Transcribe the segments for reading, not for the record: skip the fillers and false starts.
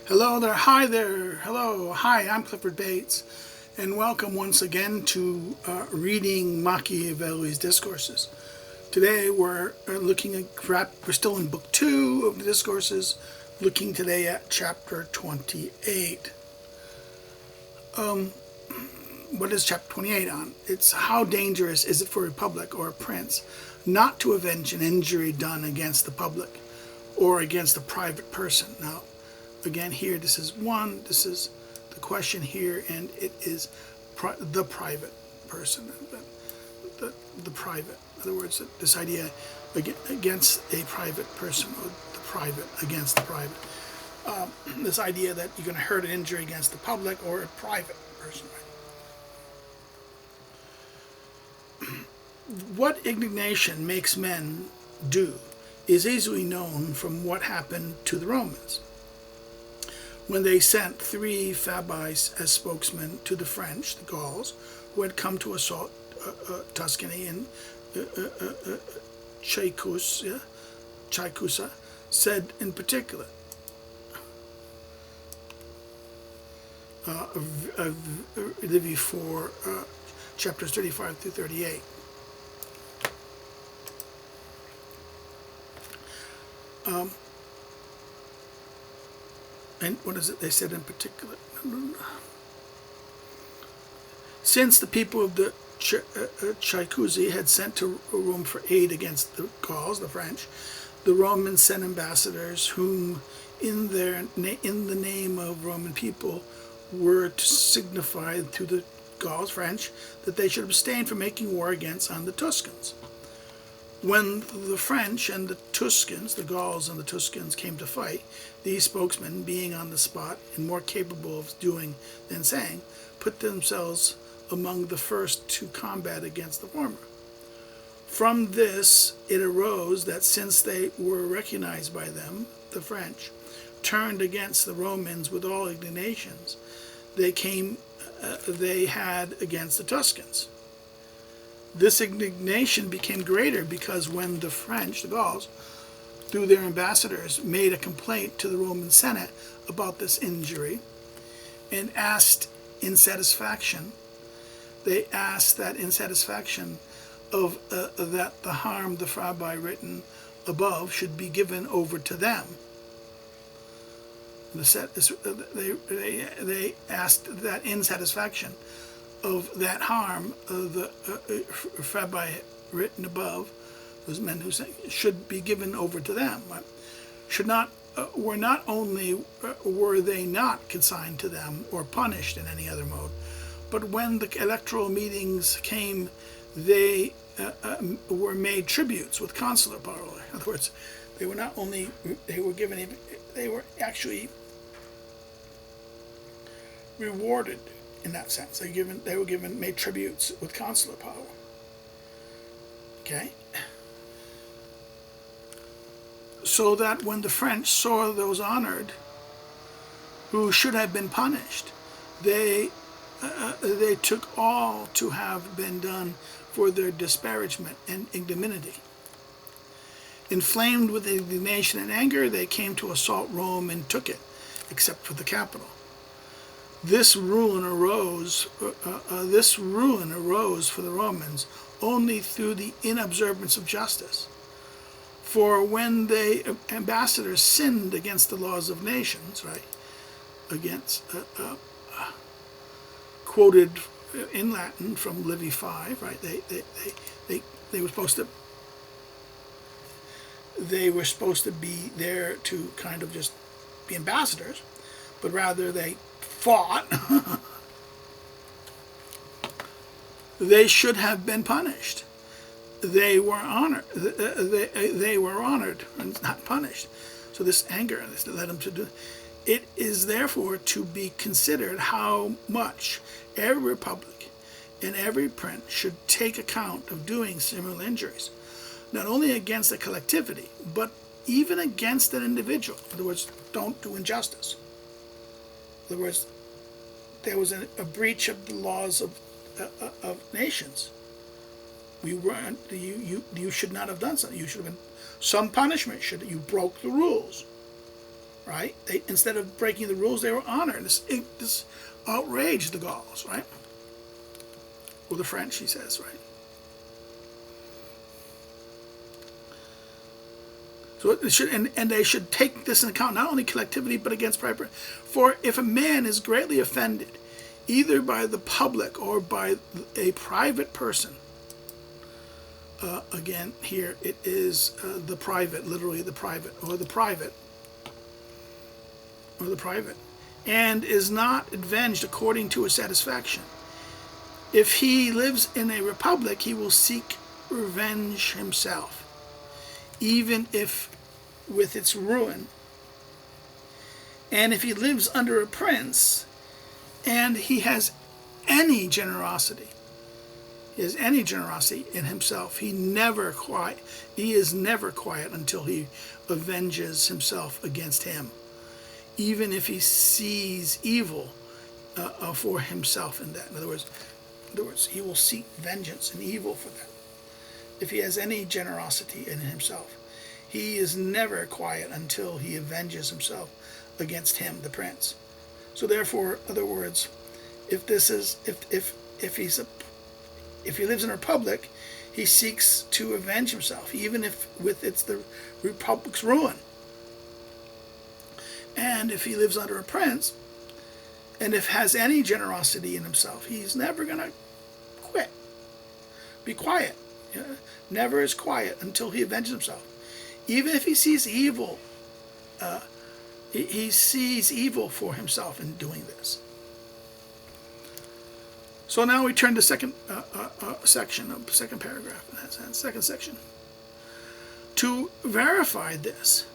Hello there, hi there, hello, hi, I'm Clifford Bates, and welcome once again to reading Machiavelli's Discourses. Today we're we're still in Book 2 of the Discourses, looking today at Chapter 28. What is Chapter 28 on? It's how dangerous is it for a republic or a prince not to avenge an injury done against the public or against a private person. Now, again, here, this is the question here, and it is the private person, the private. In other words, this idea against a private person, or the private against the private. This idea that you're going to hurt an injury against the public or a private person. Right? What indignation makes men do is easily known from what happened to the Romans when they sent 3 Fabii as spokesmen to the French, the Gauls, who had come to assault Tuscany and Chaikusa, said in particular, Livy 4, chapters 35 through 38. And what is it they said in particular? Since the people of the Chaikusi had sent to Rome for aid against the Gauls, the French, the Romans sent ambassadors whom, in the name of Roman people, were to signify to the Gauls, French, that they should abstain from making war on the Tuscans. When the French and the Tuscans, the Gauls and the Tuscans, came to fight, these spokesmen, being on the spot and more capable of doing than saying, put themselves among the first to combat against the former. From this it arose that since they were recognized by them, the French, turned against the Romans with all indignations they had against the Tuscans. This indignation became greater because when the French, the Gauls, through their ambassadors, made a complaint to the Roman Senate about this injury and asked in satisfaction of that the harm the Fabii written above should be given over to them. They asked that in satisfaction of that harm, the Fabii written above, those men who say, should be given over to them. Were they not consigned to them or punished in any other mode, but when the electoral meetings came, they were made tributes with consular power. In other words, they were actually rewarded. In that sense, they were made tributes with consular power. Okay? So that when the French saw those honored who should have been punished, they took all to have been done for their disparagement and ignominy. Inflamed with indignation and anger, they came to assault Rome and took it, except for the capital. This ruin arose for the Romans only through the inobservance of justice. For when the ambassadors sinned against the laws of nations, right, quoted in Latin from Livy 5, right, they were supposed to be there to kind of just be ambassadors, but rather they fought, they should have been punished. They were honored. They were honored and not punished. So this anger led them to do. It is therefore to be considered how much every republic and every prince should take account of doing similar injuries, not only against the collectivity, but even against an individual. In other words, don't do injustice. In other words, there was a breach of the laws of nations. You should not have done something. You should have been some punishment. You broke the rules, right? Instead of breaking the rules, they were honored. This outraged the Gauls, right? Or the French, he says, right? So it should, and they should take this into account, not only collectivity, but against private. For if a man is greatly offended, either by the public or by a private person, again, here it is the private, literally the private, or the private, and is not avenged according to his satisfaction. If he lives in a republic, he will seek revenge himself, even if with its ruin. And if he lives under a prince, and he has any generosity, in himself, he is never quiet until he avenges himself against him, even if he sees evil for himself in that. In other words, he will seek vengeance and evil for that. If he has any generosity in himself, he is never quiet until he avenges himself against him, the prince. So therefore, in other words, if he lives in a republic, he seeks to avenge himself, even if with it's the republic's ruin. And if he lives under a prince, and if has any generosity in himself, he's never going to be quiet. Never is quiet until he avenges himself. Even if he sees evil, he sees evil for himself in doing this. So now we turn to second paragraph, in that sense, second section. To verify this,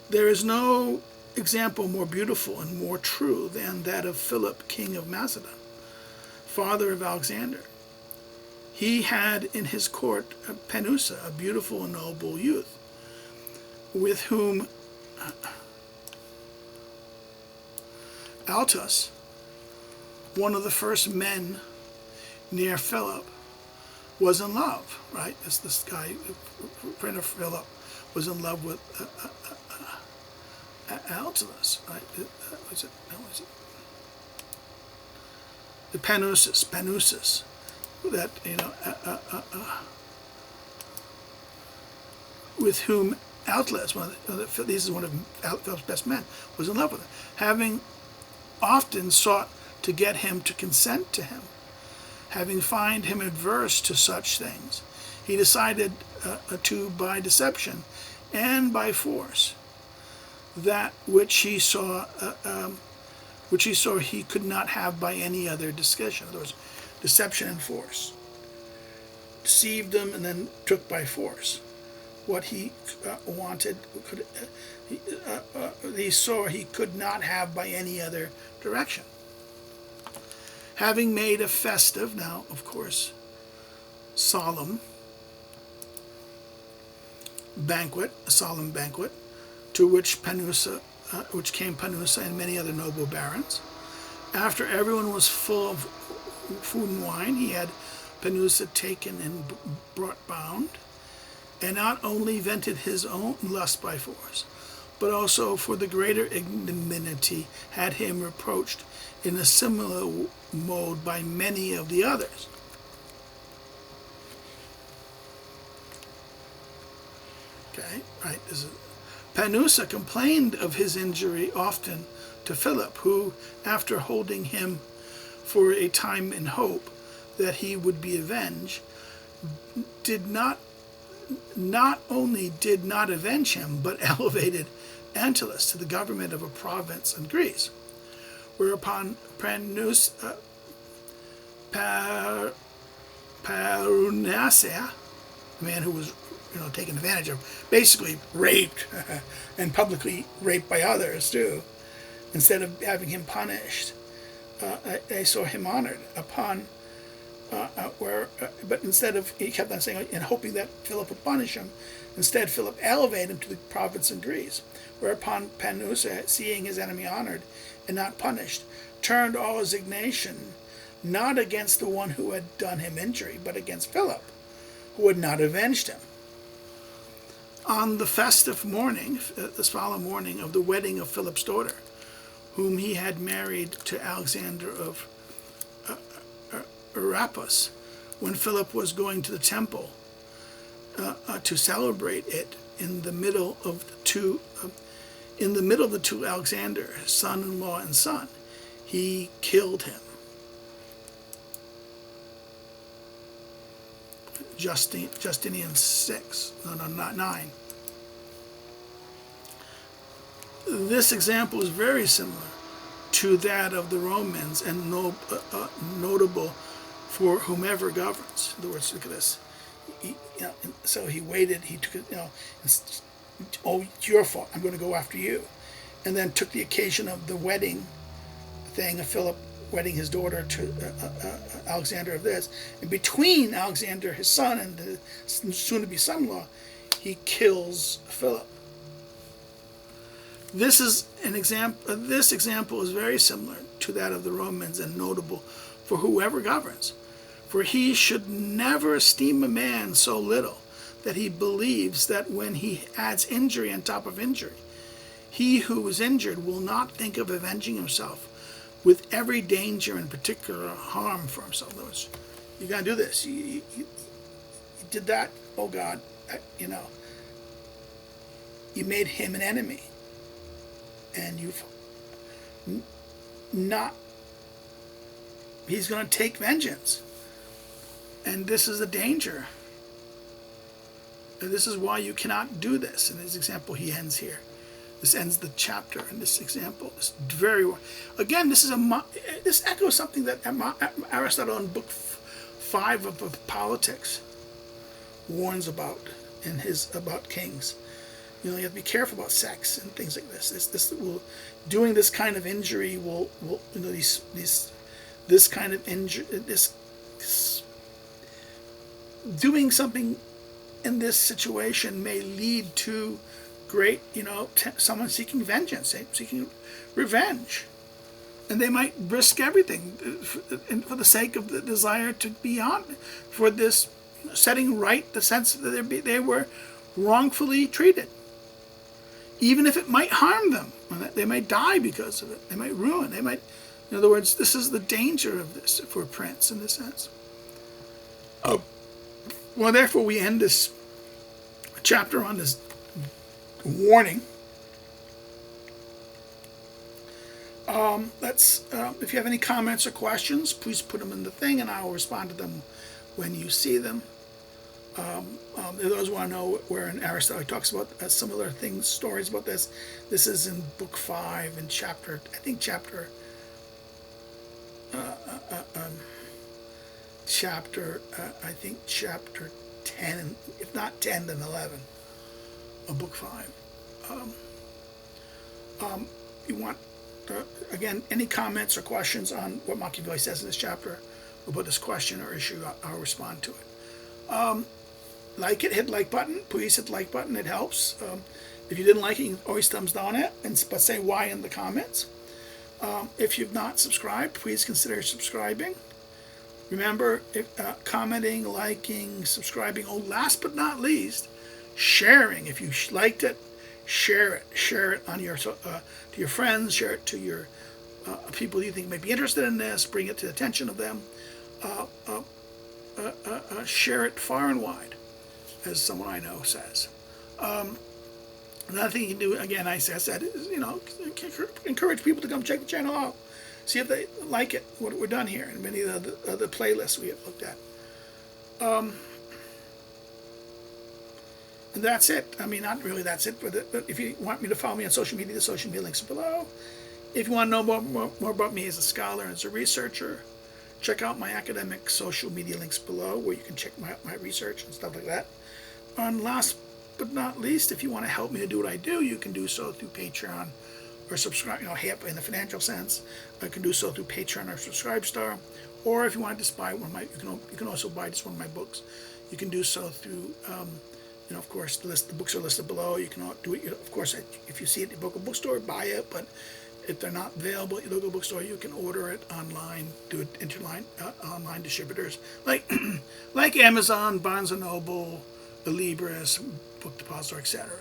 there is no example more beautiful and more true than that of Philip, king of Macedon, father of Alexander. He had in his court Panusa, a beautiful and noble youth, with whom Altus, one of the first men near Philip, was in love, right? This guy, friend of Philip, was in love with Altus, right? Was it the Panusus, that, with whom Altus, this is one of Philip's best men, was in love with him, having often sought to get him to consent to him. Having find him adverse to such things, he decided to, by deception and by force, that which he saw he could not have by any other discussion. In other words, deception and force. Deceived them and then took by force what he wanted. He saw he could not have by any other direction. Having made a festive, now of course, solemn banquet, to which came Panusa and many other noble barons. After everyone was full of food and wine, he had Panusa taken and brought bound, and not only vented his own lust by force, but also for the greater ignominy had him reproached in a similar mode by many of the others. Okay, right. Panusa complained of his injury often to Philip, who, after holding him for a time in hope that he would be avenged, not only did not avenge him, but elevated Antyllus to the government of a province in Greece. Whereupon Parunasea, the man who was taken advantage of, basically raped and publicly raped by others too, instead of having him punished, they saw him honored upon but instead of, he kept on saying, and hoping that Philip would punish him, instead Philip elevated him to the province in Greece, whereupon Panusa, seeing his enemy honored and not punished, turned all his indignation not against the one who had done him injury, but against Philip, who had not avenged him. On the festive morning, this following morning of the wedding of Philip's daughter, whom he had married to Alexander of Arapus, when Philip was going to the temple to celebrate it, in the middle of the two Alexander, his son-in-law and son, he killed him. Justinian 9. This example is very similar to that of the Romans and notable for whomever governs. In other words, look at this. So he waited. He took it. Oh, it's your fault. I'm going to go after you, and then took the occasion of the wedding thing of Philip wedding his daughter to Alexander of this, and between Alexander, his son, and the soon-to-be son-in-law, he kills Philip. This is an example. This example is very similar to that of the Romans and notable for whoever governs. For he should never esteem a man so little that he believes that when he adds injury on top of injury, he who is injured will not think of avenging himself with every danger and particular harm for himself. In other words, you got to do this. You did that. Oh God, you made him an enemy, and you've not. He's going to take vengeance, and this is the danger. And this is why you cannot do this. In this example, he ends here. This ends the chapter in this example. This very again. This echoes something that Aristotle in Book 5 of Politics warns about in his about kings. You have to be careful about sex and things like this. Doing this kind of injury will this kind of injury, doing something in this situation may lead to great, someone seeking vengeance, seeking revenge. And they might risk everything for the sake of the desire to be on, for this setting right the sense that they were wrongfully treated. Even if it might harm them, they might die because of it. They might ruin. They might, in other words, this is the danger of this for a prince in this sense. Well, therefore, we end this chapter on this warning. If you have any comments or questions, please put them in the thing, and I will respond to them when you see them. If those want to know where in Aristotle he talks about similar things, stories about this. This is in Book 5 and chapter 10, if not 10, then 11 of Book 5. You want, again, any comments or questions on what Machiavelli says in this chapter about this question or issue, I'll respond to it. Like it, hit like button. Please hit the like button. It helps. If you didn't like it, you can always thumbs down it, but say why in the comments. If you've not subscribed, please consider subscribing. Remember, commenting, liking, subscribing. Oh, last but not least, sharing. If you liked it, share it. Share it on to your friends. Share it to your people you think may be interested in this. Bring it to the attention of them. Share it far and wide, as someone I know says. Another thing you can do, again, I said, is encourage people to come check the channel out. See if they like it, what we're done here, and many of the other playlists we have looked at. And that's it. I mean, not really that's it, but if you want me to follow me on social media, the social media links are below. If you want to know more about me as a scholar and as a researcher, check out my academic social media links below, where you can check my research and stuff like that. And last but not least, if you want to help me to do what I do, you can do so through Patreon or subscribe, help in the financial sense. I can do so through Patreon or Subscribestar. Or if you want to just buy one of my, you can also buy just one of my books. You can do so through, of course, the books are listed below. You can do it, of course, if you see it at your local bookstore, buy it. But if they're not available at your local bookstore, you can order it online, do it online distributors like like Amazon, Barnes & Noble, Libris, book depository, etc.,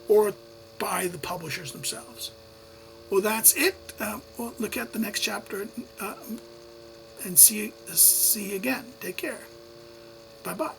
or by the publishers themselves. Well, that's it. We'll look at the next chapter and see you again. Take care. Bye-bye.